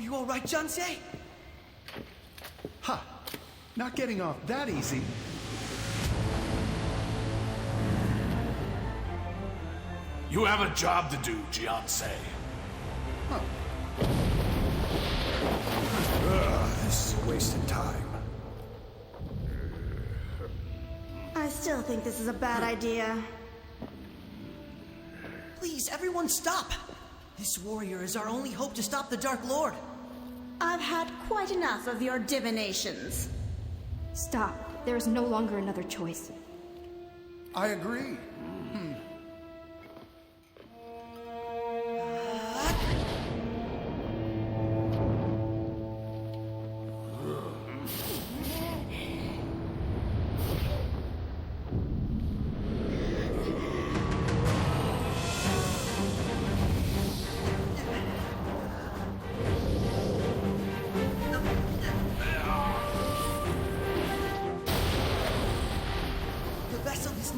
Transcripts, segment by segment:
you all right, Jiansei? Ha! Not getting off that easy. You have a job to do, Jiansei. Huh. This is a waste of time. I still think this is a bad idea. Please, everyone stop! This warrior is our only hope to stop the Dark Lord. I've had quite enough of your divinations. Stop. There is no longer another choice. I agree.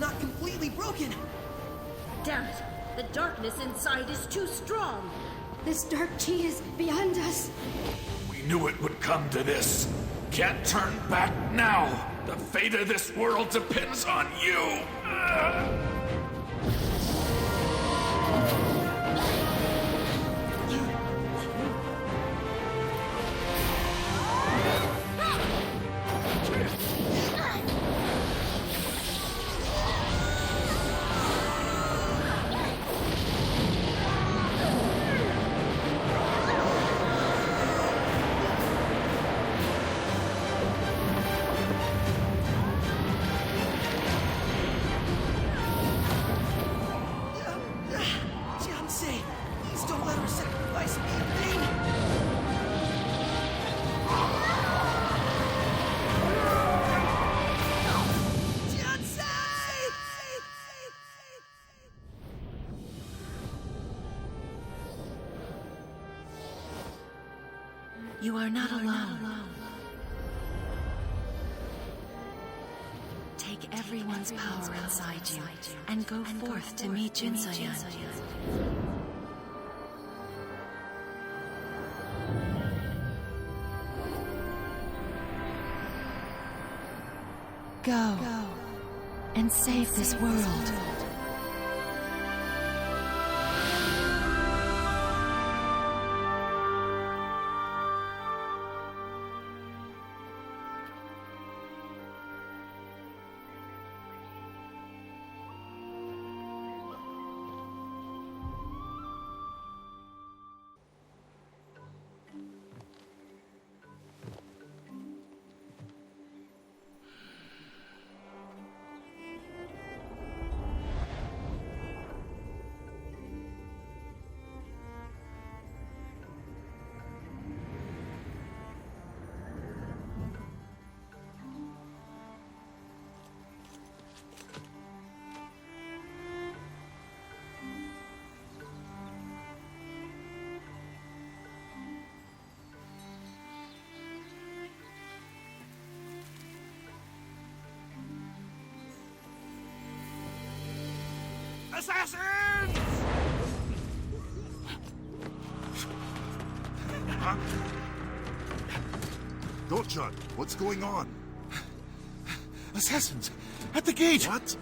Not completely broken. Damn it! The darkness inside is too strong. This dark chi is beyond us. We knew it would come to this. Can't turn back now. The fate of this world depends on you. You are not alone. Take everyone's power inside you and go forth to meet Jinsoyan. Go and save this world. Assassins! Huh? Gotcha, what's going on? Assassins! At the gate! What?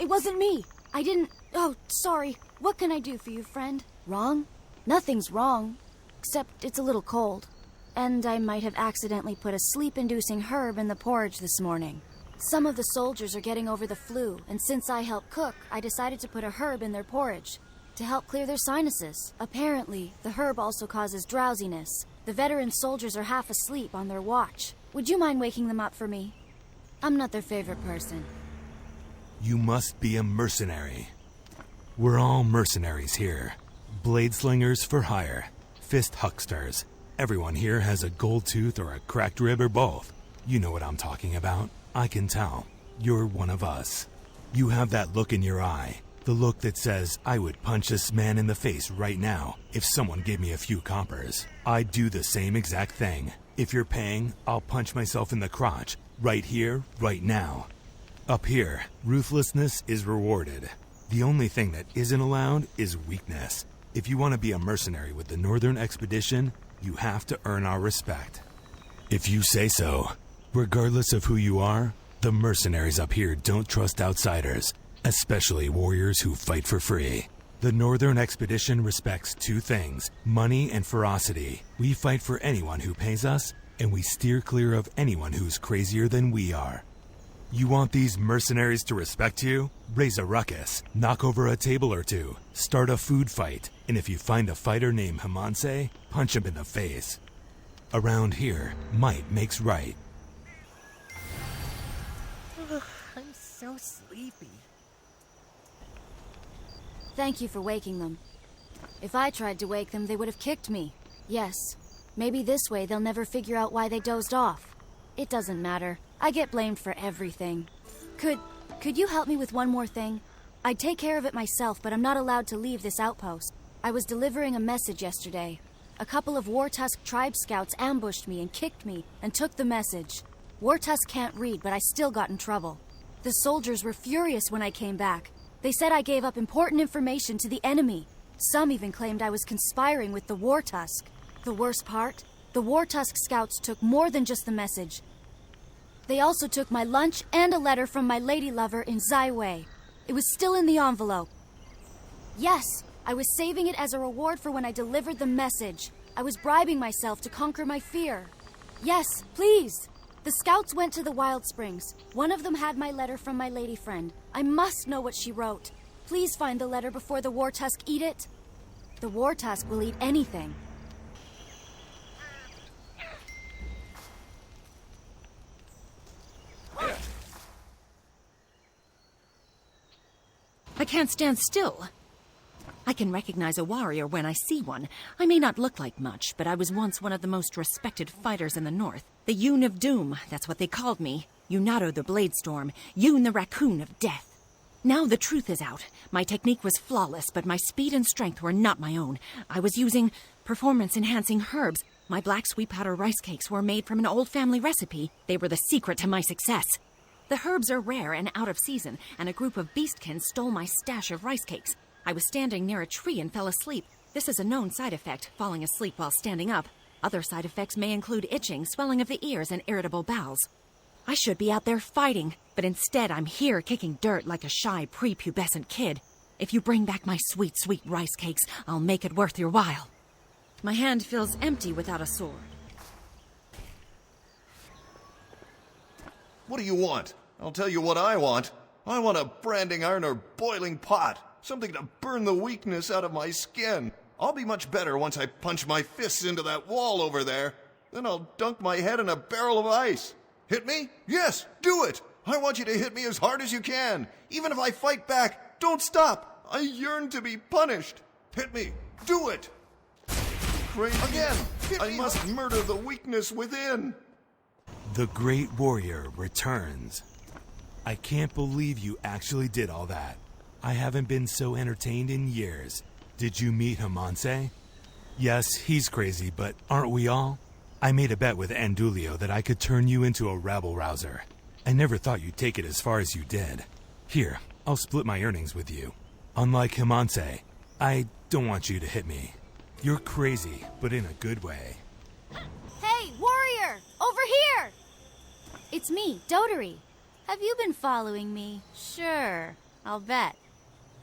It wasn't me. I didn't... Oh, sorry. What can I do for you, friend? Wrong? Nothing's wrong. Except it's a little cold. And I might have accidentally put a sleep-inducing herb in the porridge this morning. Some of the soldiers are getting over the flu, and since I help cook, I decided to put a herb in their porridge to help clear their sinuses. Apparently, the herb also causes drowsiness. The veteran soldiers are half asleep on their watch. Would you mind waking them up for me? I'm not their favorite person. You must be a mercenary. We're all mercenaries here. Blade slingers for hire. Fist hucksters. Everyone here has a gold tooth or a cracked rib or both. You know what I'm talking about. I can tell. You're one of us. You have that look in your eye. The look that says, I would punch this man in the face right now if someone gave me a few coppers. I'd do the same exact thing. If you're paying, I'll punch myself in the crotch. Right here, right now. Up here, ruthlessness is rewarded. The only thing that isn't allowed is weakness. If you want to be a mercenary with the Northern Expedition, you have to earn our respect. If you say so. Regardless of who you are, the mercenaries up here don't trust outsiders, especially warriors who fight for free. The Northern Expedition respects two things, money and ferocity. We fight for anyone who pays us, and we steer clear of anyone who's crazier than we are. You want these mercenaries to respect you? Raise a ruckus, knock over a table or two, start a food fight, and if you find a fighter named Hamanse, punch him in the face. Around here, might makes right. I'm so sleepy. Thank you for waking them. If I tried to wake them, they would have kicked me. Yes, maybe this way they'll never figure out why they dozed off. It doesn't matter. I get blamed for everything. Could you help me with one more thing? I'd take care of it myself, but I'm not allowed to leave this outpost. I was delivering a message yesterday. A couple of Wartusk tribe scouts ambushed me and kicked me and took the message. Wartusk can't read, but I still got in trouble. The soldiers were furious when I came back. They said I gave up important information to the enemy. Some even claimed I was conspiring with the Wartusk. The worst part? The Wartusk scouts took more than just the message. They also took my lunch and a letter from my lady lover in Zaiwei. It was still in the envelope. Yes, I was saving it as a reward for when I delivered the message. I was bribing myself to conquer my fear. Yes, please. The scouts went to the Wild Springs. One of them had my letter from my lady friend. I must know what she wrote. Please find the letter before the Wartusk eat it. The Wartusk will eat anything. I can't stand still. I can recognize a warrior when I see one. I may not look like much, but I was once one of the most respected fighters in the north. The Yoon of Doom, that's what they called me. Yunato the Bladestorm, Yoon the Raccoon of Death. Now the truth is out. My technique was flawless, but my speed and strength were not my own. I was using performance-enhancing herbs. My black sweet powder rice cakes were made from an old family recipe. They were the secret to my success. The herbs are rare and out of season, and a group of beastkins stole my stash of rice cakes. I was standing near a tree and fell asleep. This is a known side effect, falling asleep while standing up. Other side effects may include itching, swelling of the ears, and irritable bowels. I should be out there fighting, but instead I'm here kicking dirt like a shy, prepubescent kid. If you bring back my sweet, sweet rice cakes, I'll make it worth your while. My hand feels empty without a sword. What do you want? I'll tell you what I want. I want a branding iron or boiling pot. Something to burn the weakness out of my skin. I'll be much better once I punch my fists into that wall over there. Then I'll dunk my head in a barrel of ice. Hit me? Yes, do it. I want you to hit me as hard as you can. Even if I fight back, don't stop. I yearn to be punished. Hit me. Do it. Crazy. Again. I must murder the weakness within. The great warrior returns. I can't believe you actually did all that. I haven't been so entertained in years. Did you meet Hamanse? Yes, he's crazy, but aren't we all? I made a bet with Andulio that I could turn you into a rabble-rouser. I never thought you'd take it as far as you did. Here, I'll split my earnings with you. Unlike Hamanse, I don't want you to hit me. You're crazy, but in a good way. Hey, warrior! Over here! It's me, Dodori. Have you been following me? Sure, I'll bet.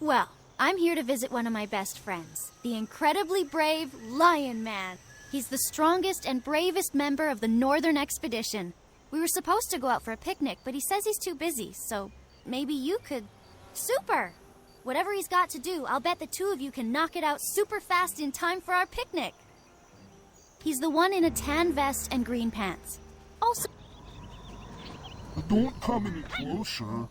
Well, I'm here to visit one of my best friends, the incredibly brave Lion Man. He's the strongest and bravest member of the Northern Expedition. We were supposed to go out for a picnic, but he says he's too busy, so maybe you could... Super! Whatever he's got to do, I'll bet the two of you can knock it out super fast in time for our picnic. He's the one in a tan vest and green pants. Also... Don't come any closer.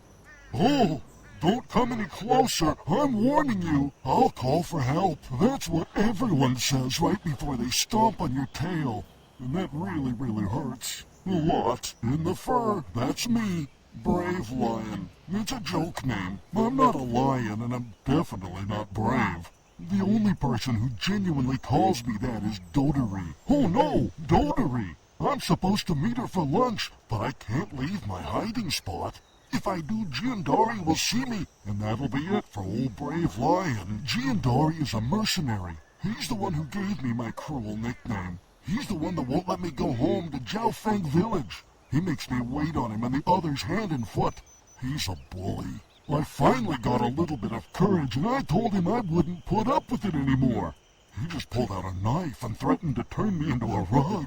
Oh, don't come any closer. I'm warning you. I'll call for help. That's what everyone says right before they stomp on your tail. And that really, really hurts. A lot. In the fur, that's me. Brave Lion. It's a joke name. I'm not a lion, and I'm definitely not brave. The only person who genuinely calls me that is Dotery. Oh no, Dotery! I'm supposed to meet her for lunch, but I can't leave my hiding spot. If I do, Giandari will see me, and that'll be it for old Brave Lion. Giandari is a mercenary. He's the one who gave me my cruel nickname. He's the one that won't let me go home to Jiaofeng village. He makes me wait on him and the others hand and foot. He's a bully. I finally got a little bit of courage, and I told him I wouldn't put up with it anymore. He just pulled out a knife and threatened to turn me into a rug.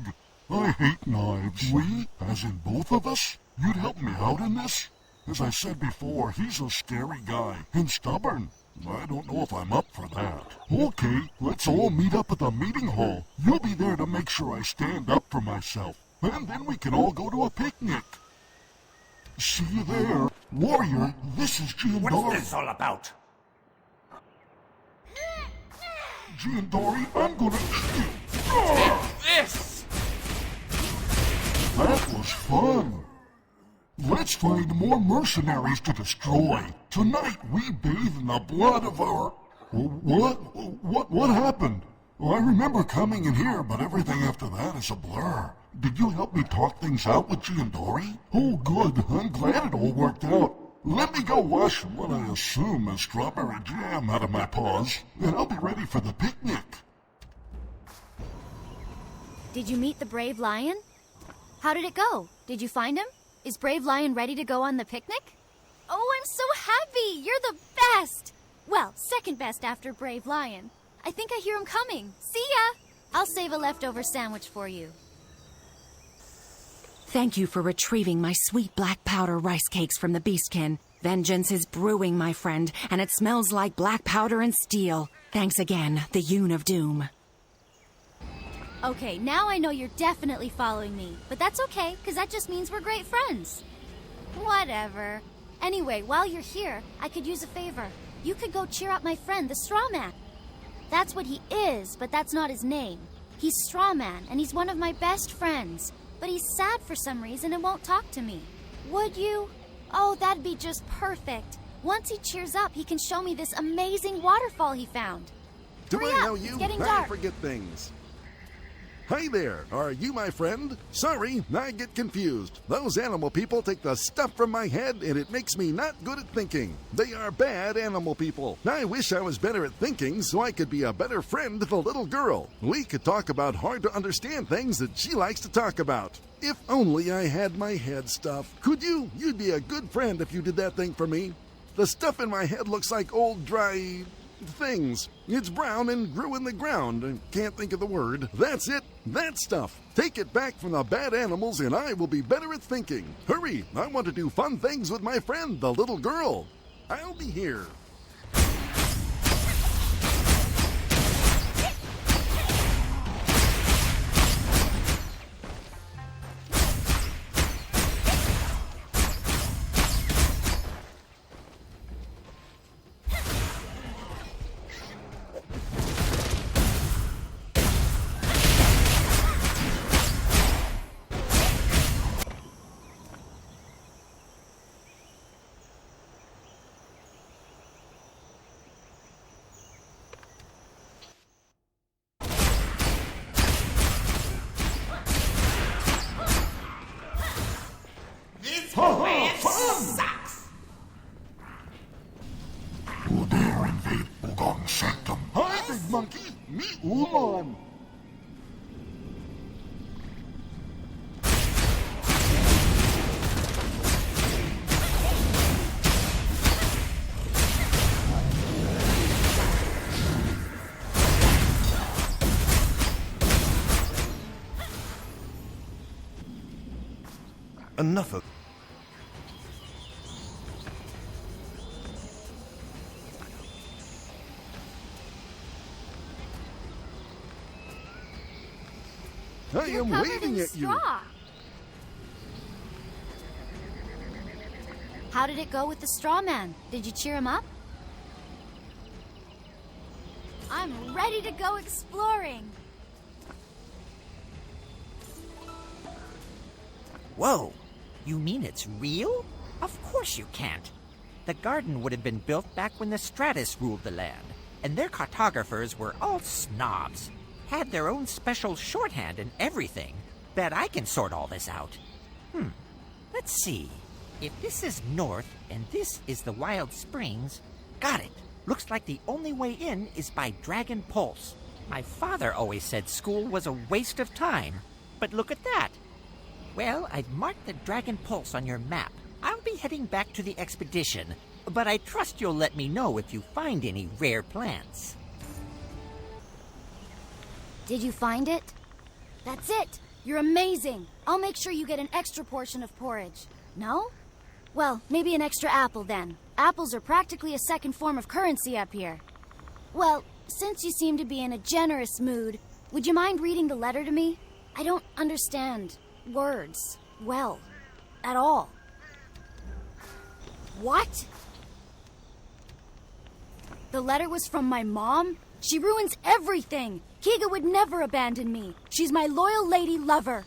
I hate knives. We, as in both of us? You'd help me out in this? As I said before, he's a scary guy, and stubborn. I don't know if I'm up for that. Okay, let's all meet up at the meeting hall. You'll be there to make sure I stand up for myself. And then we can all go to a picnic. See you there. Warrior, this is Giandari. What's this all about? Giandari, I'm gonna eat you. This! That was fun. Let's find more mercenaries to destroy. Tonight we bathe in the blood of our... What happened? Well, I remember coming in here, but everything after that is a blur. Did you help me talk things out with Giandari? Oh, good. I'm glad it all worked out. Let me go wash what I assume is strawberry jam out of my paws, and I'll be ready for the picnic. Did you meet the Brave Lion? How did it go? Did you find him? Is Brave Lion ready to go on the picnic? Oh, I'm so happy! You're the best! Well, second best after Brave Lion. I think I hear him coming. See ya! I'll save a leftover sandwich for you. Thank you for retrieving my sweet black powder rice cakes from the beastkin. Vengeance is brewing, my friend, and it smells like black powder and steel. Thanks again, the Yoon of Doom. Okay, now I know you're definitely following me, but that's okay, because that just means we're great friends. Whatever. Anyway, while you're here, I could use a favor. You could go cheer up my friend, the Straw Man. That's what he is, but that's not his name. He's Straw Man, and he's one of my best friends. But he's sad for some reason and won't talk to me. Would you? Oh, that'd be just perfect. Once he cheers up, he can show me this amazing waterfall he found. Do Hurry I up, know it's you? getting I dark. forget things. Hi there, are you my friend? Sorry, I get confused. Those animal people take the stuff from my head and it makes me not good at thinking. They are bad animal people. I wish I was better at thinking so I could be a better friend to the little girl. We could talk about hard to understand things that she likes to talk about. If only I had my head stuff. Could you? You'd be a good friend if you did that thing for me. The stuff in my head looks like old dry... things. It's brown and grew in the ground. I can't think of the word. That's it. That stuff. Take it back from the bad animals and I will be better at thinking. Hurry. I want to do fun things with my friend, the little girl. I'll be here. Sucks! Who dare invade Ugong Sanctum? Hi, big monkey! Me, Ulan! Enough of... I You're am covered waving in at you. straw. How did it go with the straw man? Did you cheer him up? I'm ready to go exploring. Whoa, you mean it's real? Of course you can't. The garden would have been built back when the Stratus ruled the land, and their cartographers were all snobs. Had their own special shorthand and everything. Bet I can sort all this out. Let's see. If this is north and this is the Wild Springs, got it. Looks like the only way in is by Dragon Pulse. My father always said school was a waste of time, but look at that. Well, I've marked the Dragon Pulse on your map. I'll be heading back to the expedition, but I trust you'll let me know if you find any rare plants. Did you find it? That's it! You're amazing! I'll make sure you get an extra portion of porridge. No? Well, maybe an extra apple then. Apples are practically a second form of currency up here. Well, since you seem to be in a generous mood, would you mind reading the letter to me? I don't understand words well at all. What? The letter was from my mom? She ruins everything! Kiga would never abandon me. She's my loyal lady lover.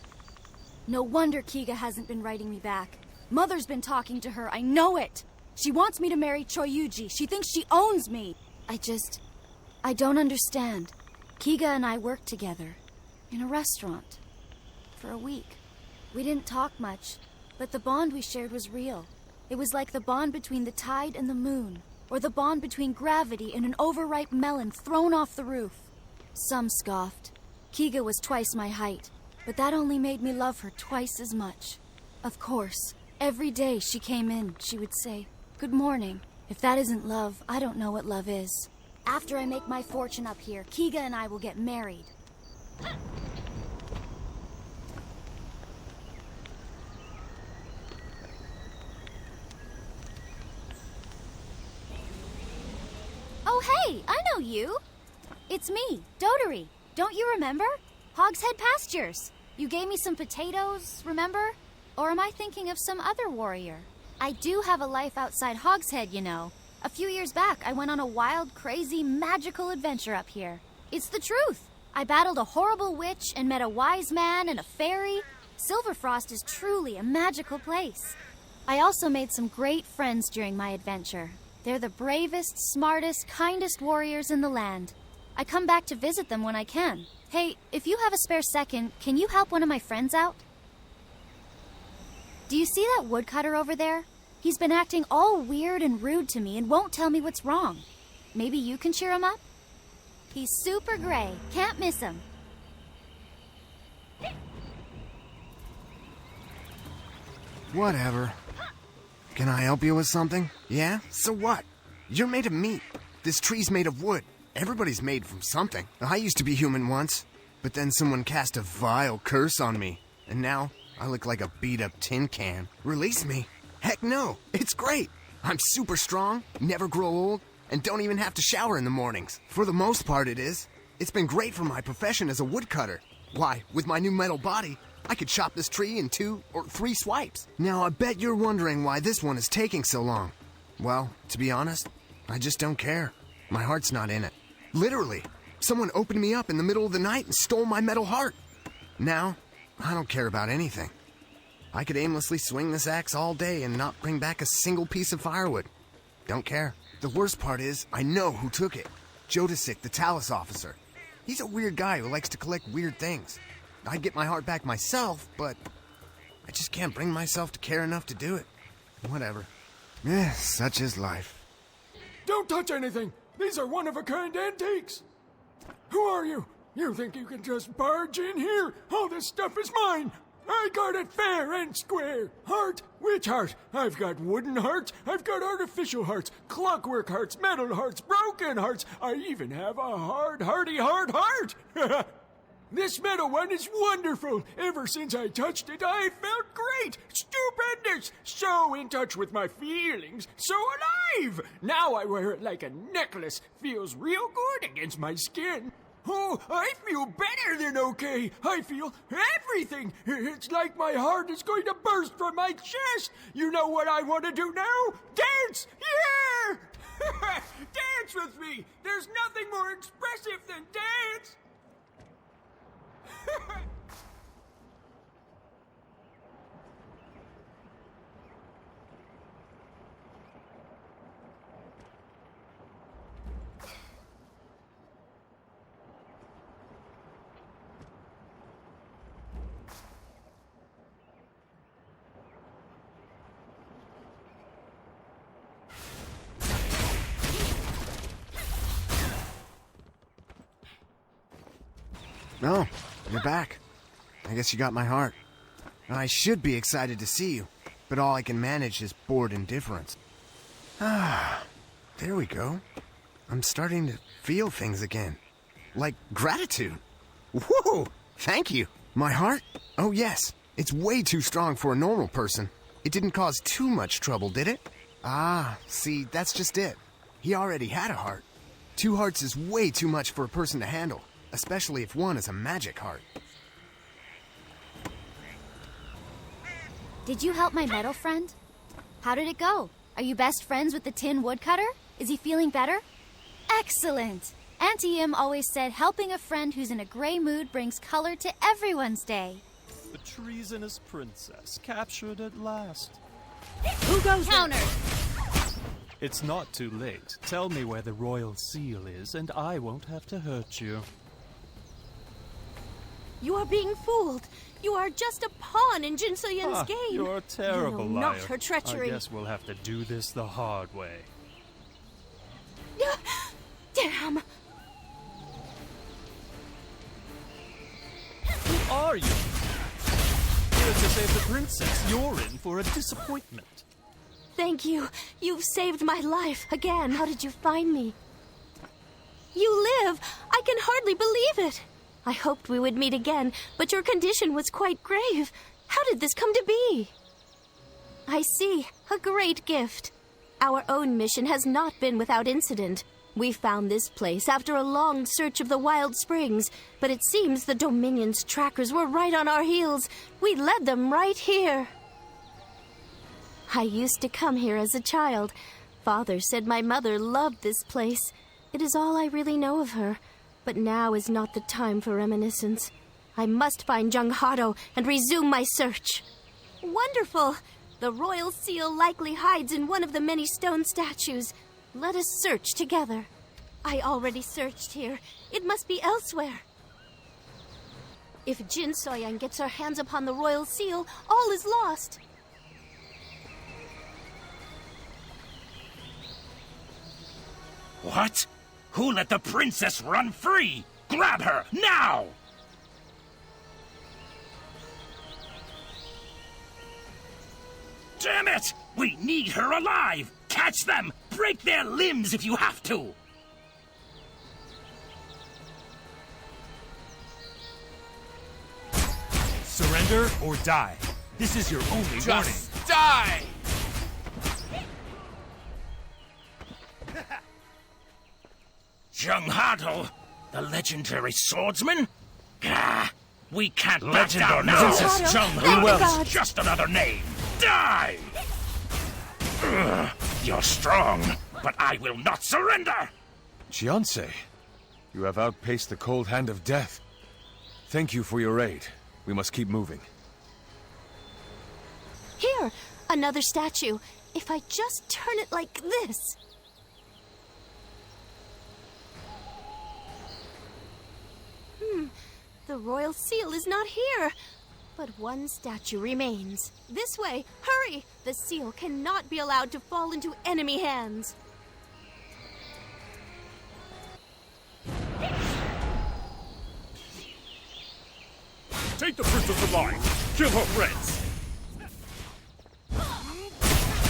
No wonder Kiga hasn't been writing me back. Mother's been talking to her, I know it. She wants me to marry Choyuji. She thinks she owns me. I don't understand. Kiga and I worked together in a restaurant for a week. We didn't talk much, but the bond we shared was real. It was like the bond between the tide and the moon, or the bond between gravity and an overripe melon thrown off the roof. Some scoffed. Kiga was twice my height, but that only made me love her twice as much. Of course, every day she came in, she would say, "Good morning." If that isn't love, I don't know what love is. After I make my fortune up here, Kiga and I will get married. Oh, hey, I know you. It's me, Dotery. Don't you remember? Hogshead Pastures. You gave me some potatoes, remember? Or am I thinking of some other warrior? I do have a life outside Hogshead, you know. A few years back, I went on a wild, crazy, magical adventure up here. It's the truth. I battled a horrible witch and met a wise man and a fairy. Silverfrost is truly a magical place. I also made some great friends during my adventure. They're the bravest, smartest, kindest warriors in the land. I come back to visit them when I can. Hey, if you have a spare second, can you help one of my friends out? Do you see that woodcutter over there? He's been acting all weird and rude to me and won't tell me what's wrong. Maybe you can cheer him up? He's super gray. Can't miss him. Whatever. Can I help you with something? Yeah? So what? You're made of meat. This tree's made of wood. Everybody's made from something. I used to be human once, but then someone cast a vile curse on me, and now I look like a beat-up tin can. Release me? Heck no. It's great. I'm super strong, never grow old, and don't even have to shower in the mornings. For the most part, it is. It's been great for my profession as a woodcutter. Why, with my new metal body, I could chop this tree in 2 or 3 swipes. Now, I bet you're wondering why this one is taking so long. Well, to be honest, I just don't care. My heart's not in it. Literally, someone opened me up in the middle of the night and stole my metal heart. Now, I don't care about anything. I could aimlessly swing this axe all day and not bring back a single piece of firewood. Don't care. The worst part is, I know who took it. Jodasik, the Talus officer. He's a weird guy who likes to collect weird things. I'd get my heart back myself, but I just can't bring myself to care enough to do it. Whatever. Such is life. Don't touch anything! These are one-of-a-kind antiques! Who are you? You think you can just barge in here? All this stuff is mine! I got it fair and square! Heart? Which heart? I've got wooden hearts, I've got artificial hearts, clockwork hearts, metal hearts, broken hearts, I even have a hard heart! This metal one is wonderful! Ever since I touched it, I felt great! Stupendous! So in touch with my feelings, so alive! Now I wear it like a necklace. Feels real good against my skin. Oh, I feel better than okay. I feel everything. It's like my heart is going to burst from my chest. You know what I want to do now? Dance! Yeah! Dance with me! There's nothing more expressive than dance! Oh, you're back. I guess you got my heart. I should be excited to see you, but all I can manage is bored indifference. Ah, there we go. I'm starting to feel things again. Like gratitude. Whoa! Thank you. My heart? Oh yes. It's way too strong for a normal person. It didn't cause too much trouble, did it? Ah, see, that's just it. He already had a heart. 2 hearts is way too much for a person to handle, especially if one is a magic heart. Did you help my metal friend? How did it go? Are you best friends with the tin woodcutter? Is he feeling better? Excellent! Auntie Im always said helping a friend who's in a gray mood brings color to everyone's day. The treasonous princess captured at last. Who goes counter? It's not too late. Tell me where the royal seal is, and I won't have to hurt you. You are being fooled. You are just a pawn in Jin So-yun's game. You're a terrible you know liar. Not her treachery. I guess we'll have to do this the hard way. Damn! Who are you? Here to save the princess. You're in for a disappointment. Thank you. You've saved my life again. How did you find me? You live! I can hardly believe it. I hoped we would meet again, but your condition was quite grave. How did this come to be? I see. A great gift. Our own mission has not been without incident. We found this place after a long search of the Wild Springs, but it seems the Dominion's trackers were right on our heels. We led them right here. I used to come here as a child. Father said my mother loved this place. It is all I really know of her. But now is not the time for reminiscence. I must find Jung Hado and resume my search. Wonderful! The royal seal likely hides in one of the many stone statues. Let us search together. I already searched here. It must be elsewhere. If Jin So-yun gets her hands upon the royal seal, all is lost. What? Who let the princess run free? Grab her, now! Damn it! We need her alive! Catch them! Break their limbs if you have to! Surrender or die. This is your only warning. Die! Jung Hado, the legendary swordsman? Gah! We can't back down now! Princess Jung Hado is just another name! Die! You're strong, but I will not surrender! Fiancé, you have outpaced the cold hand of death. Thank you for your aid. We must keep moving. Here, another statue. If I just turn it like this. The royal seal is not here. But one statue remains. This way! Hurry! The seal cannot be allowed to fall into enemy hands. Take the princess alive! Kill her friends!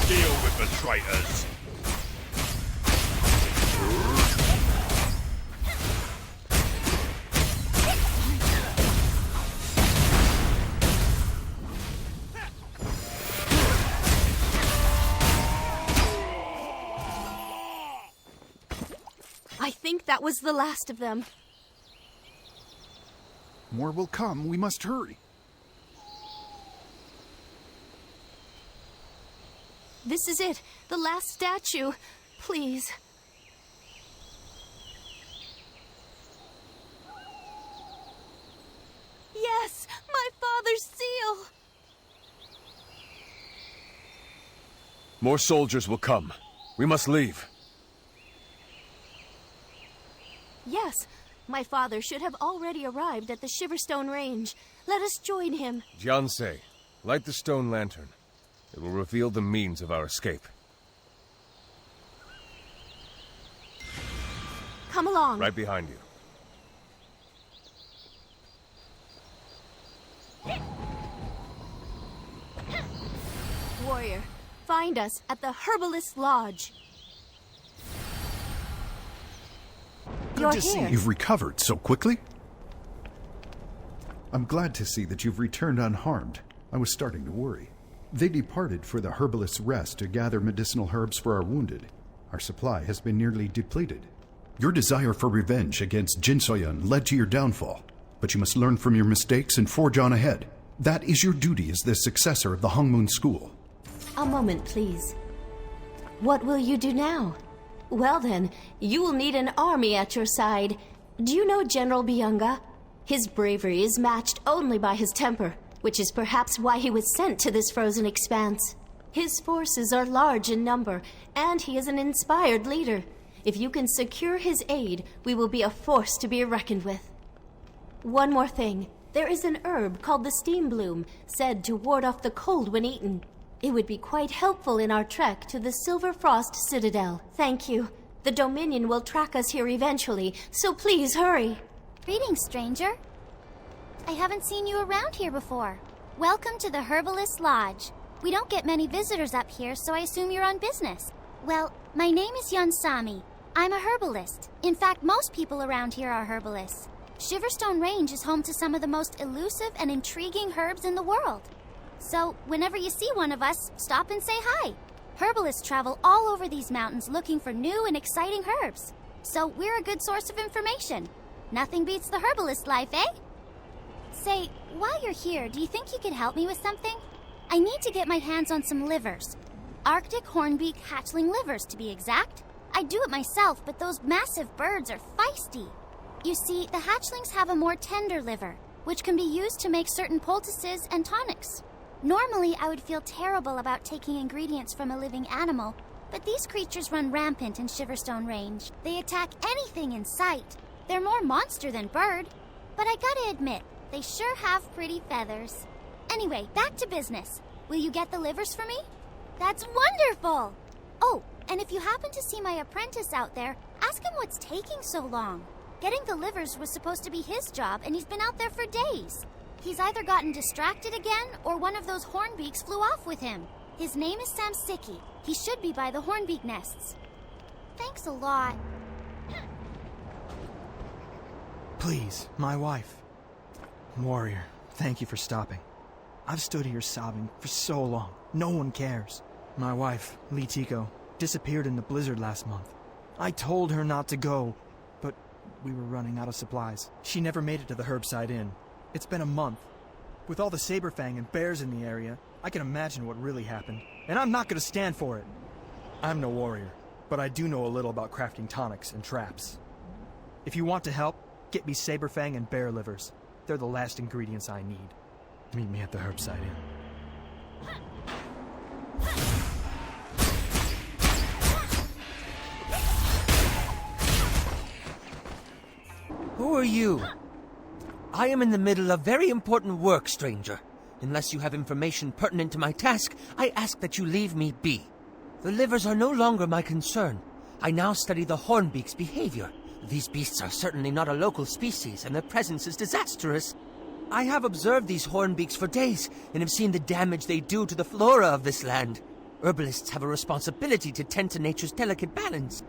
Deal with the traitors! I think that was the last of them. More will come. We must hurry. This is it. The last statue. Please. Yes! My father's seal! More soldiers will come. We must leave. Yes. My father should have already arrived at the Shiverstone Range. Let us join him. Jiansei, light the stone lantern. It will reveal the means of our escape. Come along. Right behind you. Warrior, find us at the Herbalist Lodge. Good to see you've recovered so quickly. I'm glad to see that you've returned unharmed. I was starting to worry. They departed for the Herbalist's Rest to gather medicinal herbs for our wounded. Our supply has been nearly depleted. Your desire for revenge against Jinsoyun led to your downfall, but you must learn from your mistakes and forge on ahead. That is your duty as the successor of the Hongmoon School. A moment, please. What will you do now? Well then, you will need an army at your side. Do you know General Byunga? His bravery is matched only by his temper, which is perhaps why he was sent to this frozen expanse. His forces are large in number, and he is an inspired leader. If you can secure his aid, we will be a force to be reckoned with. One more thing. There is an herb called the Steam Bloom, said to ward off the cold when eaten. It would be quite helpful in our trek to the Silver Frost Citadel. Thank you. The Dominion will track us here eventually, so please hurry. Greetings, stranger. I haven't seen you around here before. Welcome to the Herbalist Lodge. We don't get many visitors up here, so I assume you're on business. Well, my name is Yunsami. I'm a herbalist. In fact, most people around here are herbalists. Shiverstone Range is home to some of the most elusive and intriguing herbs in the world. So, whenever you see one of us, stop and say hi. Herbalists travel all over these mountains looking for new and exciting herbs. So, we're a good source of information. Nothing beats the herbalist life, eh? Say, while you're here, do you think you could help me with something? I need to get my hands on some livers. Arctic hornbeak hatchling livers, to be exact. I'd do it myself, but those massive birds are feisty. You see, the hatchlings have a more tender liver, which can be used to make certain poultices and tonics. Normally, I would feel terrible about taking ingredients from a living animal, but these creatures run rampant in Shiverstone Range. They attack anything in sight. They're more monster than bird, but I gotta admit, they sure have pretty feathers. Anyway, back to business. Will you get the livers for me? That's wonderful! Oh, and if you happen to see my apprentice out there, ask him what's taking so long. Getting the livers was supposed to be his job, and he's been out there for days. He's either gotten distracted again, or one of those hornbeaks flew off with him. His name is Samsiki. He should be by the hornbeak nests. Thanks a lot. Please, my wife. Warrior, thank you for stopping. I've stood here sobbing for so long. No one cares. My wife, Lee Tico, disappeared in the blizzard last month. I told her not to go, but we were running out of supplies. She never made it to the Herbside Inn. It's been a month. With all the Saberfang and bears in the area, I can imagine what really happened, and I'm not gonna stand for it. I'm no warrior, but I do know a little about crafting tonics and traps. If you want to help, get me Saberfang and bear livers. They're the last ingredients I need. Meet me at the Herbside Inn. Who are you? I am in the middle of very important work, stranger. Unless you have information pertinent to my task, I ask that you leave me be. The livers are no longer my concern. I now study the hornbeak's behavior. These beasts are certainly not a local species, and their presence is disastrous. I have observed these hornbeaks for days, and have seen the damage they do to the flora of this land. Herbalists have a responsibility to tend to nature's delicate balance.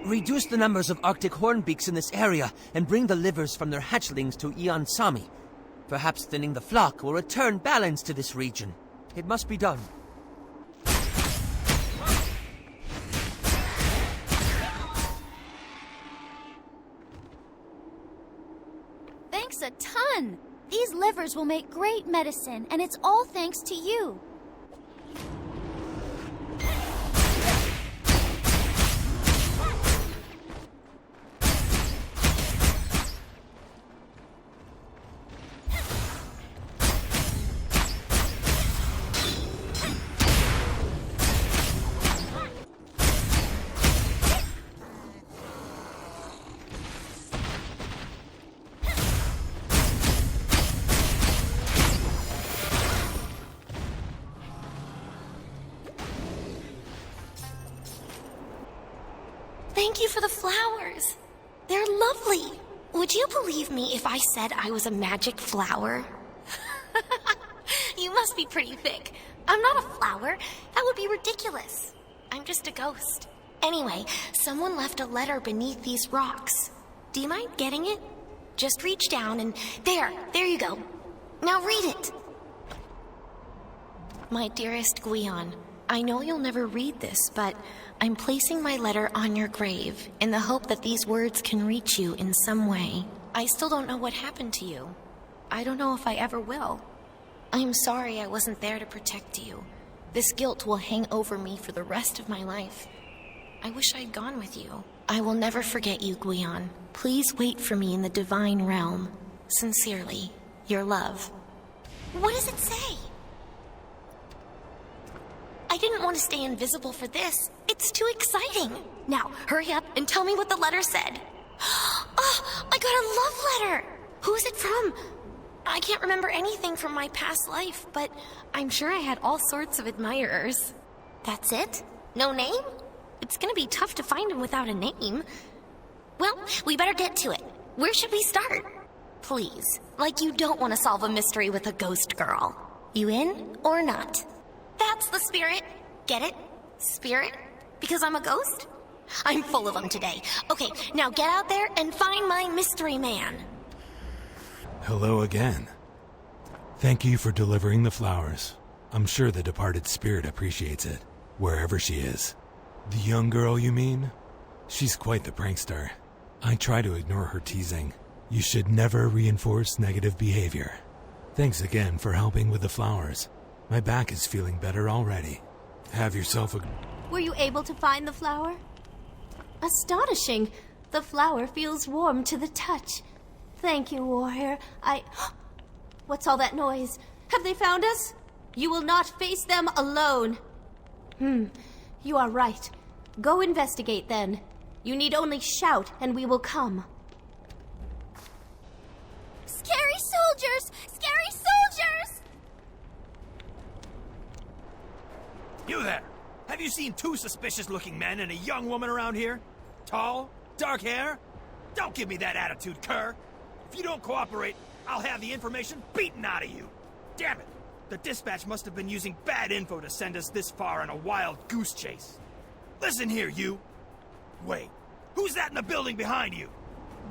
Reduce the numbers of Arctic hornbeaks in this area, and bring the livers from their hatchlings to Iansami. Perhaps thinning the flock will return balance to this region. It must be done. Thanks a ton! These livers will make great medicine, and it's all thanks to you. Thank you for the flowers. They're lovely. Would you believe me if I said I was a magic flower? You must be pretty thick. I'm not a flower. That would be ridiculous. I'm just a ghost. Anyway, someone left a letter beneath these rocks. Do you mind getting it? Just reach down and there you go. Now read it. My dearest Guion, I know you'll never read this, but I'm placing my letter on your grave in the hope that these words can reach you in some way. I still don't know what happened to you. I don't know if I ever will. I'm sorry I wasn't there to protect you. This guilt will hang over me for the rest of my life. I wish I'd gone with you. I will never forget you, Guion. Please wait for me in the divine realm. Sincerely, your love. What does it say? I didn't want to stay invisible for this. It's too exciting. Now, hurry up and tell me what the letter said. Oh, I got a love letter. Who's it from? I can't remember anything from my past life, but I'm sure I had all sorts of admirers. That's it? No name? It's gonna be tough to find him without a name. Well, we better get to it. Where should we start? Please, like you don't want to solve a mystery with a ghost girl. You in or not? That's the spirit. Get it? Spirit? Because I'm a ghost? I'm full of them today. Okay, now get out there and find my mystery man. Hello again. Thank you for delivering the flowers. I'm sure the departed spirit appreciates it, wherever she is. The young girl, you mean? She's quite the prankster. I try to ignore her teasing. You should never reinforce negative behavior. Thanks again for helping with the flowers. My back is feeling better already. Have yourself a... Were you able to find the flower? Astonishing. The flower feels warm to the touch. Thank you, warrior. What's all that noise? Have they found us? You will not face them alone. You are right. Go investigate then. You need only shout and we will come. Scary soldiers! Scary soldiers! You there! Have you seen two suspicious-looking men and a young woman around here? Tall? Dark hair? Don't give me that attitude, cur! If you don't cooperate, I'll have the information beaten out of you! Damn it! The dispatch must have been using bad info to send us this far on a wild goose chase. Listen here, you! Wait, who's that in the building behind you?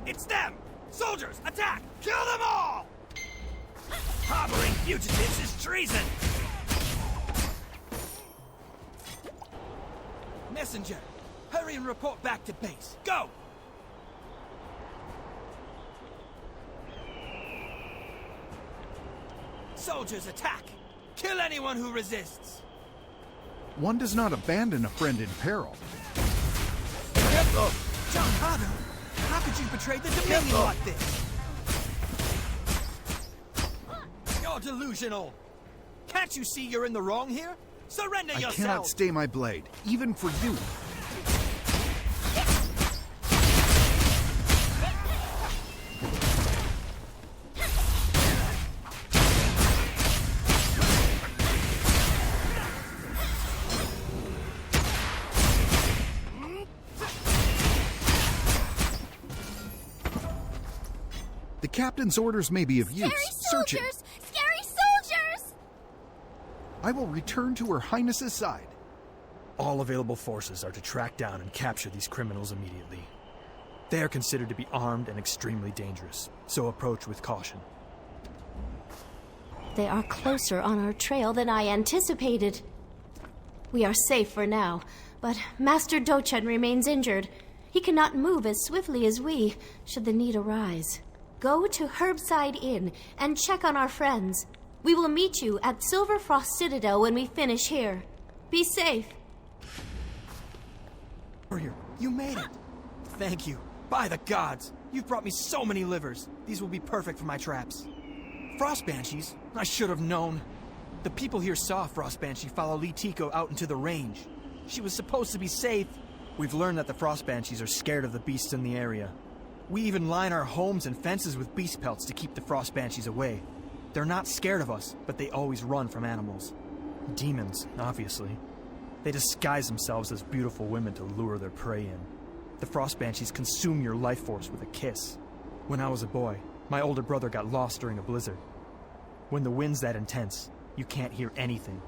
It's them! Soldiers, attack! Kill them all! Harboring fugitives is treason! Messenger, hurry and report back to base. Go! Soldiers, attack! Kill anyone who resists! One does not abandon a friend in peril. John Carter, how could you betray the Dominion like this? You're delusional! Can't you see you're in the wrong here? Surrender yourself! I cannot stay my blade, even for you. The captain's orders may be of use. Search it. Scary soldiers! I will return to Her Highness's side. All available forces are to track down and capture these criminals immediately. They are considered to be armed and extremely dangerous, so approach with caution. They are closer on our trail than I anticipated. We are safe for now, but Master Dochen remains injured. He cannot move as swiftly as we, should the need arise. go to Herbside Inn and check on our friends. We will meet you at Silverfrost Citadel when we finish here. Be safe. Warrior, you made it. Thank you. By the gods, you've brought me so many livers. These will be perfect for my traps. Frost Banshees? I should have known. The people here saw Frost Banshee follow Litiko out into the range. She was supposed to be safe. We've learned that the Frost Banshees are scared of the beasts in the area. We even line our homes and fences with beast pelts to keep the Frost Banshees away. They're not scared of us, but they always run from animals. Demons, obviously. They disguise themselves as beautiful women to lure their prey in. The Frost Banshees consume your life force with a kiss. When I was a boy, my older brother got lost during a blizzard. When the wind's that intense, you can't hear anything.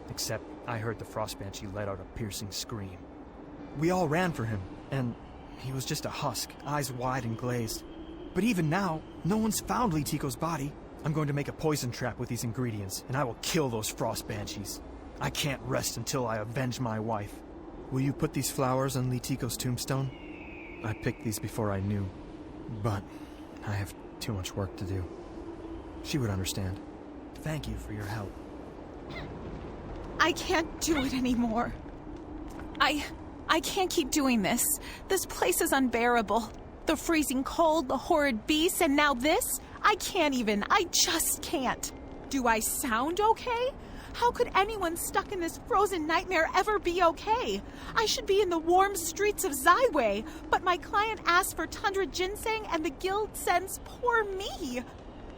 Except I heard the Frost Banshee let out a piercing scream. We all ran for him, and he was just a husk, eyes wide and glazed. But even now, no one's found Litiko's body. I'm going to make a poison trap with these ingredients, and I will kill those Frost Banshees. I can't rest until I avenge my wife. Will you put these flowers on Litiko's tombstone? I picked these before I knew, but I have too much work to do. She would understand. Thank you for your help. I can't do it anymore. I can't keep doing this. This place is unbearable. The freezing cold, the horrid beasts, and now this? I just can't. Do I sound okay? How could anyone stuck in this frozen nightmare ever be okay? I should be in the warm streets of Zyway, but my client asked for tundra ginseng and the guild sends poor me.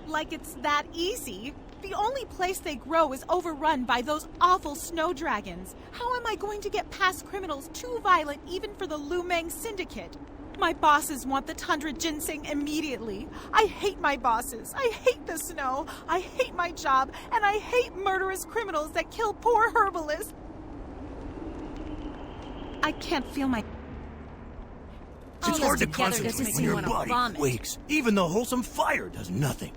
Like it's that easy. The only place they grow is overrun by those awful snow dragons. How am I going to get past criminals too violent even for the Lumang Syndicate? My bosses want the tundra ginseng immediately. I hate my bosses. I hate the snow. I hate my job. And I hate murderous criminals that kill poor herbalists. I can't feel my... It's hard to concentrate when your body quakes. Even the wholesome fire does nothing.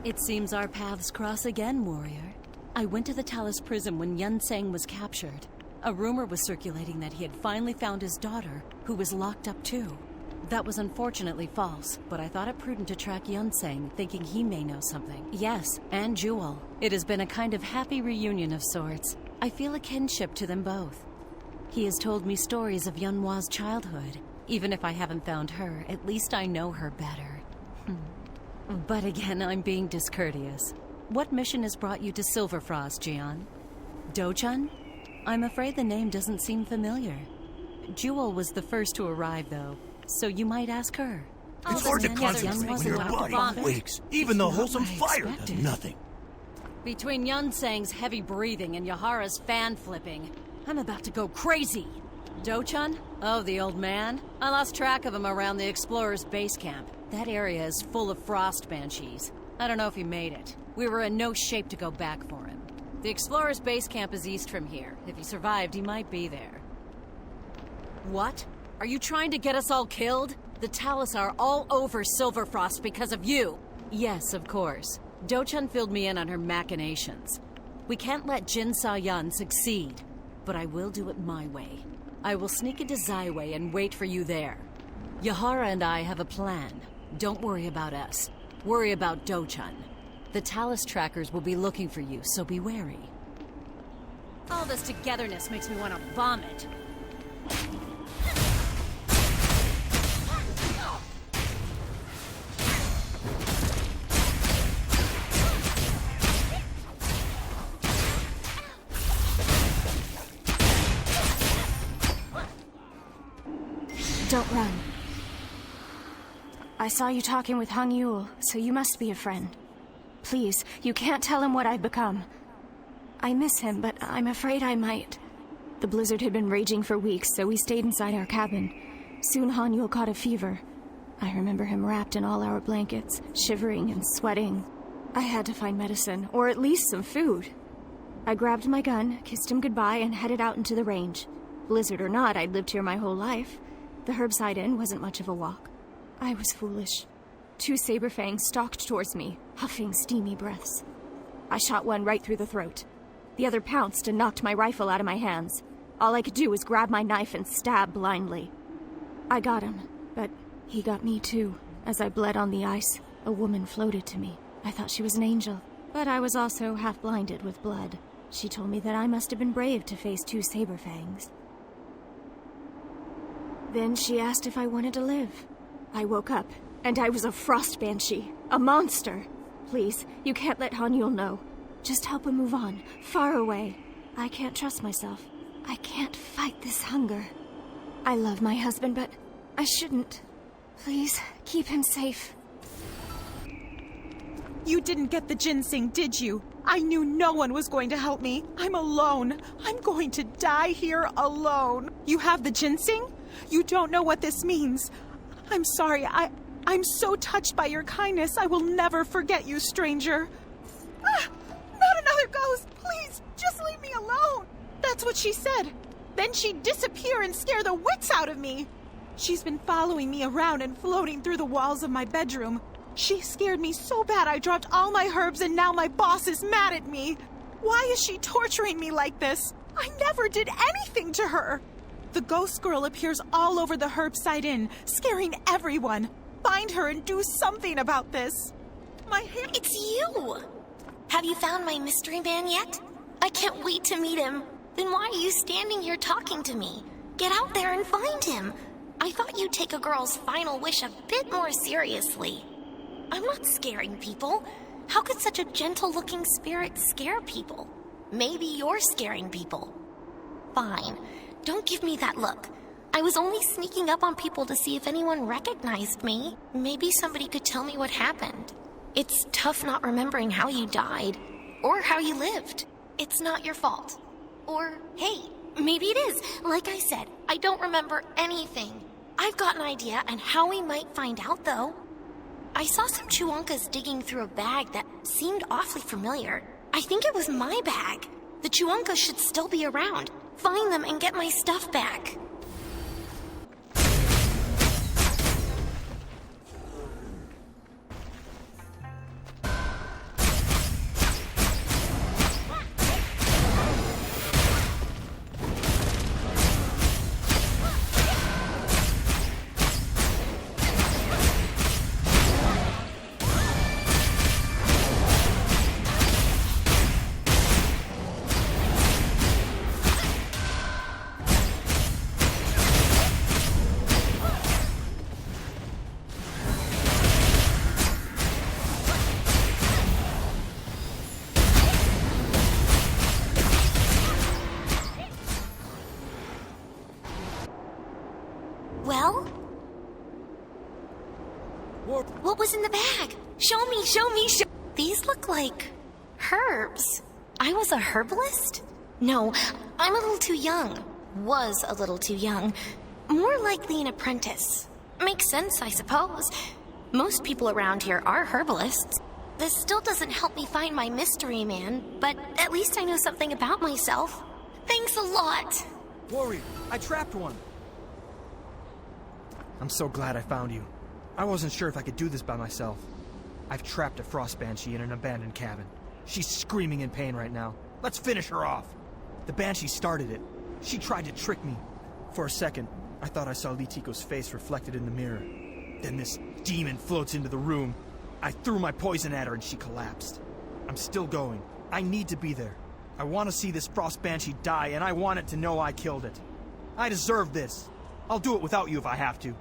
It seems our paths cross again, warrior. I went to the Talus prison when Yunseng was captured. A rumor was circulating that he had finally found his daughter, who was locked up too. That was unfortunately false, but I thought it prudent to track Yunseng, thinking he may know something. Yes, and Jewel. It has been a kind of happy reunion of sorts. I feel a kinship to them both. He has told me stories of Yunhua's childhood. Even if I haven't found her, at least I know her better. But again, I'm being discourteous. What mission has brought you to Silverfrost, Jian? Dochun? I'm afraid the name doesn't seem familiar. Jewel was the first to arrive, though, so you might ask her. It's hard to concentrate when your body quakes. Even the wholesome fire does nothing. Between Yunseng's heavy breathing and Yahara's fan flipping, I'm about to go crazy. Dochun? Oh, the old man? I lost track of him around the Explorer's base camp. That area is full of Frost Banshees. I don't know if he made it. We were in no shape to go back for him. The Explorer's base camp is east from here. If he survived, he might be there. What? Are you trying to get us all killed? The Talus are all over Silverfrost because of you. Yes, of course. Dochun filled me in on her machinations. We can't let Jin Sa-Yun succeed, but I will do it my way. I will sneak into Zyway and wait for you there. Yahara and I have a plan. Don't worry about us. Worry about Dochun. The Talus trackers will be looking for you, so be wary. All this togetherness makes me want to vomit. Don't run. I saw you talking with Hung Yul, so you must be a friend. Please, you can't tell him what I've become. I miss him, but I'm afraid I might. The blizzard had been raging for weeks, so we stayed inside our cabin. Soon Han Yul caught a fever. I remember him wrapped in all our blankets, shivering and sweating. I had to find medicine, or at least some food. I grabbed my gun, kissed him goodbye, and headed out into the range. Blizzard or not, I'd lived here my whole life. The Herbside Inn wasn't much of a walk. I was foolish. 2 saber-fangs stalked towards me, huffing steamy breaths. I shot one right through the throat. The other pounced and knocked my rifle out of my hands. All I could do was grab my knife and stab blindly. I got him, but he got me too. As I bled on the ice, a woman floated to me. I thought she was an angel, but I was also half blinded with blood. She told me that I must have been brave to face 2 saber fangs. Then she asked if I wanted to live. I woke up, and I was a frost banshee, a monster. Please, you can't let Hanyul know. Just help him move on, far away. I can't trust myself. I can't fight this hunger. I love my husband, but I shouldn't. Please, keep him safe. You didn't get the ginseng, did you? I knew no one was going to help me. I'm alone. I'm going to die here alone. You have the ginseng? You don't know what this means. I'm sorry. I'm so touched by your kindness. I will never forget you, stranger. Not another ghost. Please, just leave me alone. That's what she said. Then she'd disappear and scare the wits out of me. She's been following me around and floating through the walls of my bedroom. She scared me so bad I dropped all my herbs and now my boss is mad at me. Why is she torturing me like this? I never did anything to her. The ghost girl appears all over the Herbside Inn, scaring everyone. Find her and do something about this. My hair... It's you! Have you found my mystery man yet? I can't wait to meet him. Then why are you standing here talking to me? Get out there and find him. I thought you'd take a girl's final wish a bit more seriously. I'm not scaring people. How could such a gentle-looking spirit scare people? Maybe you're scaring people. Fine. Don't give me that look. I was only sneaking up on people to see if anyone recognized me. Maybe somebody could tell me what happened. It's tough not remembering how you died, or how you lived. It's not your fault. Or, hey, maybe it is. Like I said, I don't remember anything. I've got an idea on how we might find out, though. I saw some Chuankas digging through a bag that seemed awfully familiar. I think it was my bag. The Chuankas should still be around. Find them and get my stuff back. Well? What was in the bag? Show me. These look like herbs. I was a herbalist? No, I'm a little too young. Was a little too young. More likely an apprentice. Makes sense, I suppose. Most people around here are herbalists. This still doesn't help me find my mystery man, but at least I know something about myself. Thanks a lot. Warrior, I trapped one. I'm so glad I found you. I wasn't sure if I could do this by myself. I've trapped a frost banshee in an abandoned cabin. She's screaming in pain right now. Let's finish her off. The banshee started it. She tried to trick me. For a second, I thought I saw Litiko's face reflected in the mirror. Then this demon floats into the room. I threw my poison at her and she collapsed. I'm still going. I need to be there. I want to see this frost banshee die, and I want it to know I killed it. I deserve this. I'll do it without you if I have to.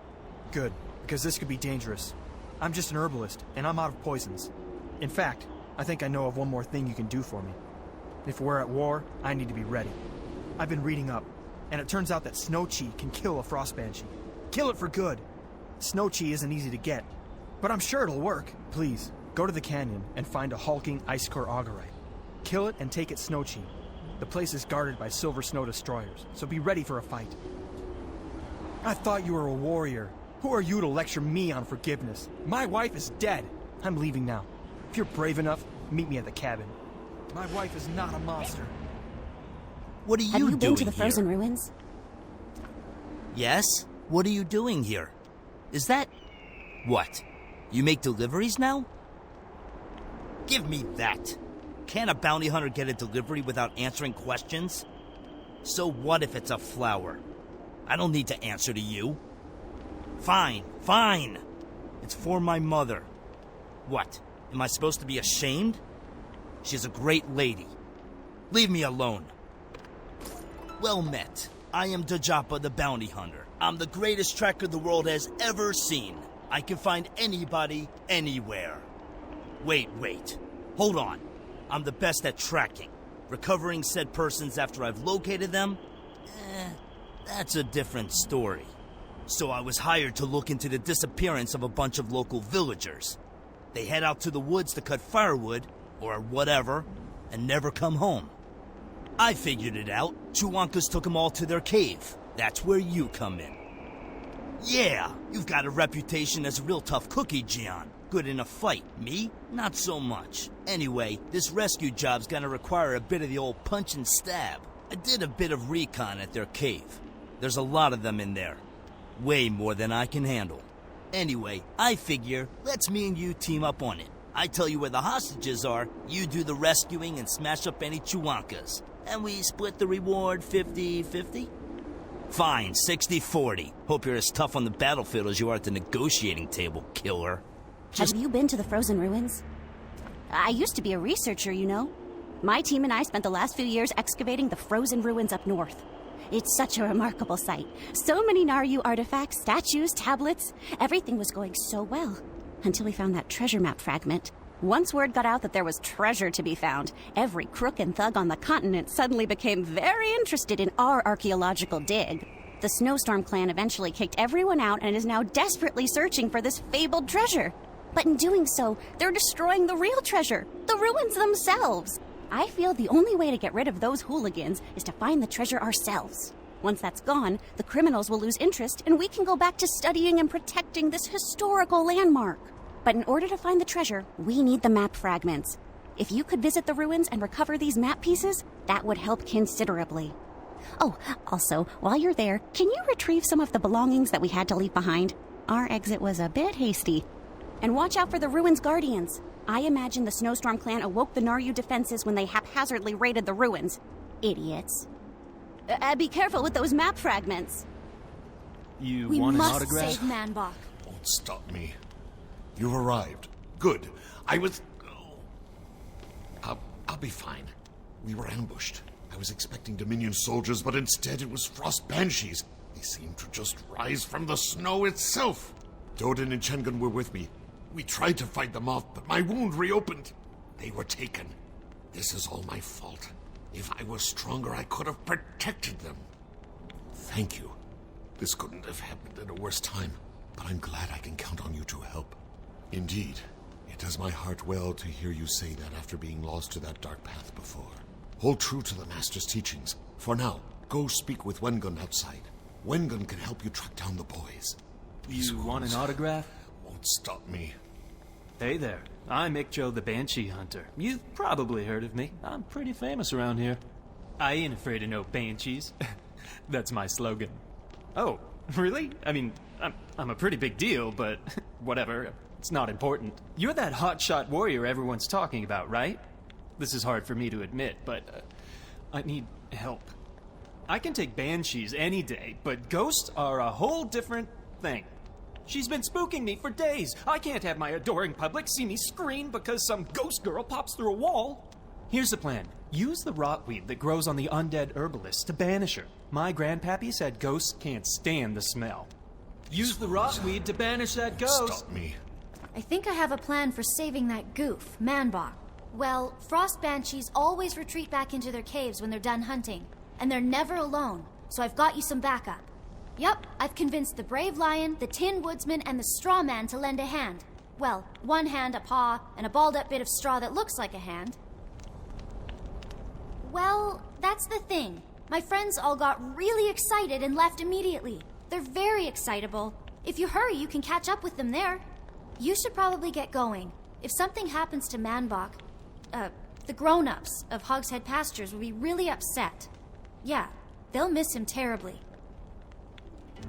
Good, because this could be dangerous. I'm just an herbalist, and I'm out of poisons. In fact, I think I know of one more thing you can do for me. If we're at war, I need to be ready. I've been reading up, and it turns out that snow chi can kill a frost banshee. Kill it for good. Snow chi isn't easy to get, but I'm sure it'll work. Please, go to the canyon and find a hulking ice core augurite. Kill it and take its snow chi. The place is guarded by silver snow destroyers, so be ready for a fight. I thought you were a warrior. Who are you to lecture me on forgiveness? My wife is dead. I'm leaving now. If you're brave enough, meet me at the cabin. My wife is not a monster. What are you doing Have you been to the here? frozen ruins? Yes? What are you doing here? Is that... what? You make deliveries now? Give me that. Can't a bounty hunter get a delivery without answering questions? So what if it's a flower? I don't need to answer to you. Fine, fine. It's for my mother. What? Am I supposed to be ashamed? She's a great lady. Leave me alone. Well met. I am Dajapa the Bounty Hunter. I'm the greatest tracker the world has ever seen. I can find anybody, anywhere. Wait. Hold on. I'm the best at tracking. Recovering said persons after I've located them? That's a different story. So I was hired to look into the disappearance of a bunch of local villagers. They head out to the woods to cut firewood, or whatever, and never come home. I figured it out. Chuankas took them all to their cave. That's where you come in. Yeah, you've got a reputation as a real tough cookie, Gian. Good in a fight. Me? Not so much. Anyway, this rescue job's gonna require a bit of the old punch and stab. I did a bit of recon at their cave. There's a lot of them in there. Way more than I can handle. Anyway, I figure, let's me and you team up on it. I tell you where the hostages are, you do the rescuing and smash up any Chuankas. And we split the reward 50-50? Fine, 60-40. Hope you're as tough on the battlefield as you are at the negotiating table, killer. Have you been to the frozen ruins? I used to be a researcher, you know. My team and I spent the last few years excavating the frozen ruins up north. It's such a remarkable sight. So many Naryu artifacts, statues, tablets. Everything was going so well. Until we found that treasure map fragment. Once word got out that there was treasure to be found, every crook and thug on the continent suddenly became very interested in our archaeological dig. The Snowstorm clan eventually kicked everyone out and is now desperately searching for this fabled treasure. But in doing so, they're destroying the real treasure, the ruins themselves. I feel the only way to get rid of those hooligans is to find the treasure ourselves. Once that's gone, the criminals will lose interest and we can go back to studying and protecting this historical landmark. But in order to find the treasure, we need the map fragments. If you could visit the ruins and recover these map pieces, that would help considerably. Oh, also, while you're there, can you retrieve some of the belongings that we had to leave behind? Our exit was a bit hasty. And watch out for the ruins' guardians. I imagine the Snowstorm clan awoke the Naryu defenses when they haphazardly raided the ruins. Idiots. Be careful with those map fragments. You We want an must autograph? save Manbach. Won't stop me. You've arrived. Good. I was... I'll be fine. We were ambushed. I was expecting Dominion soldiers, but instead it was Frost Banshees. They seemed to just rise from the snow itself. Doden and Chengun were with me. We tried to fight them off, but my wound reopened. They were taken. This is all my fault. If I was stronger, I could have protected them. Thank you. This couldn't have happened at a worse time, but I'm glad I can count on you to help. Indeed, it does my heart well to hear you say that after being lost to that dark path before. Hold true to the Master's teachings. For now, go speak with Wengun outside. Wengun can help you track down the boys. You want an autograph? Won't stop me. Hey there, I'm Ikjo the Banshee Hunter. You've probably heard of me. I'm pretty famous around here. I ain't afraid of no banshees. That's my slogan. Oh, really? I mean, I'm a pretty big deal, but whatever. It's not important. You're that hotshot warrior everyone's talking about, right? This is hard for me to admit, but I need help. I can take banshees any day, but ghosts are a whole different thing. She's been spooking me for days. I can't have my adoring public see me scream because some ghost girl pops through a wall. Here's the plan. Use the rotweed that grows on the undead herbalist to banish her. My grandpappy said ghosts can't stand the smell. Use the rotweed to banish that ghost. Stop me. I think I have a plan for saving that goof, Manbach. Well, frost banshees always retreat back into their caves when they're done hunting. And they're never alone, so I've got you some backup. Yup, I've convinced the Brave Lion, the Tin Woodsman, and the Straw Man to lend a hand. Well, one hand, a paw, and a balled-up bit of straw that looks like a hand. Well, that's the thing. My friends all got really excited and left immediately. They're very excitable. If you hurry, you can catch up with them there. You should probably get going. If something happens to Manbach, the grown-ups of Hogshead Pastures will be really upset. Yeah, they'll miss him terribly.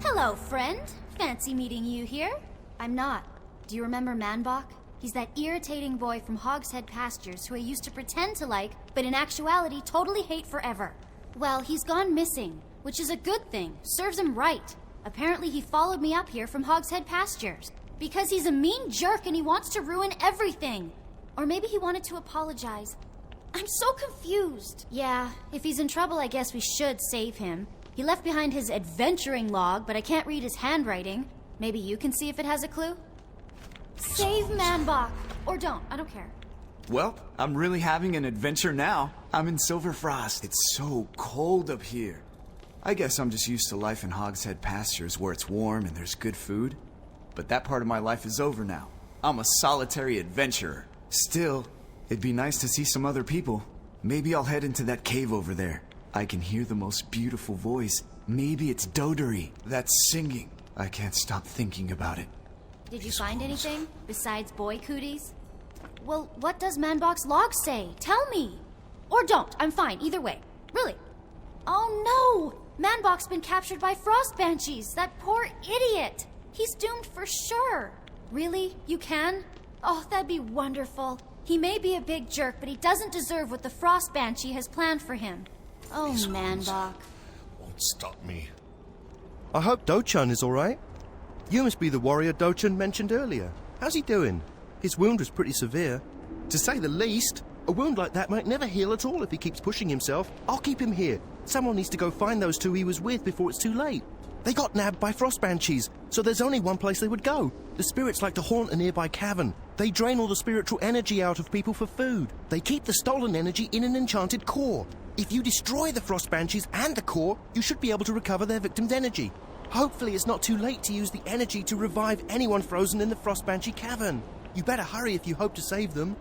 Hello, friend. Fancy meeting you here. I'm not. Do you remember Manbach? He's that irritating boy from Hogshead Pastures who I used to pretend to like, but in actuality totally hate forever. Well, he's gone missing, which is a good thing. Serves him right. Apparently he followed me up here from Hogshead Pastures. Because he's a mean jerk and he wants to ruin everything. Or maybe he wanted to apologize. I'm so confused. Yeah, if he's in trouble, I guess we should save him. He left behind his adventuring log, but I can't read his handwriting. Maybe you can see if it has a clue? Save Manbach! Or don't, I don't care. Well, I'm really having an adventure now. I'm in Silverfrost. It's so cold up here. I guess I'm just used to life in Hogshead Pastures where it's warm and there's good food. But that part of my life is over now. I'm a solitary adventurer. Still, it'd be nice to see some other people. Maybe I'll head into that cave over there. I can hear the most beautiful voice. Maybe it's Dodery that's singing. I can't stop thinking about it. Did you find anything besides boy cooties? Well, what does Manbach's log say? Tell me! Or don't, I'm fine, either way. Really. Oh no! Manbach's been captured by frost banshees, that poor idiot! He's doomed for sure. Really? You can? Oh, that'd be wonderful. He may be a big jerk, but he doesn't deserve what the frost banshee has planned for him. Oh, Manbach. Won't stop me. I hope Do-chan is alright. You must be the warrior Do-chan mentioned earlier. How's he doing? His wound was pretty severe. To say the least. A wound like that might never heal at all if he keeps pushing himself. I'll keep him here. Someone needs to go find those two he was with before it's too late. They got nabbed by frost banshees, so there's only one place they would go. The spirits like to haunt a nearby cavern. They drain all the spiritual energy out of people for food. They keep the stolen energy in an enchanted core. If you destroy the frost banshees and the core, you should be able to recover their victim's energy. Hopefully it's not too late to use the energy to revive anyone frozen in the frost banshee cavern. You better hurry if you hope to save them.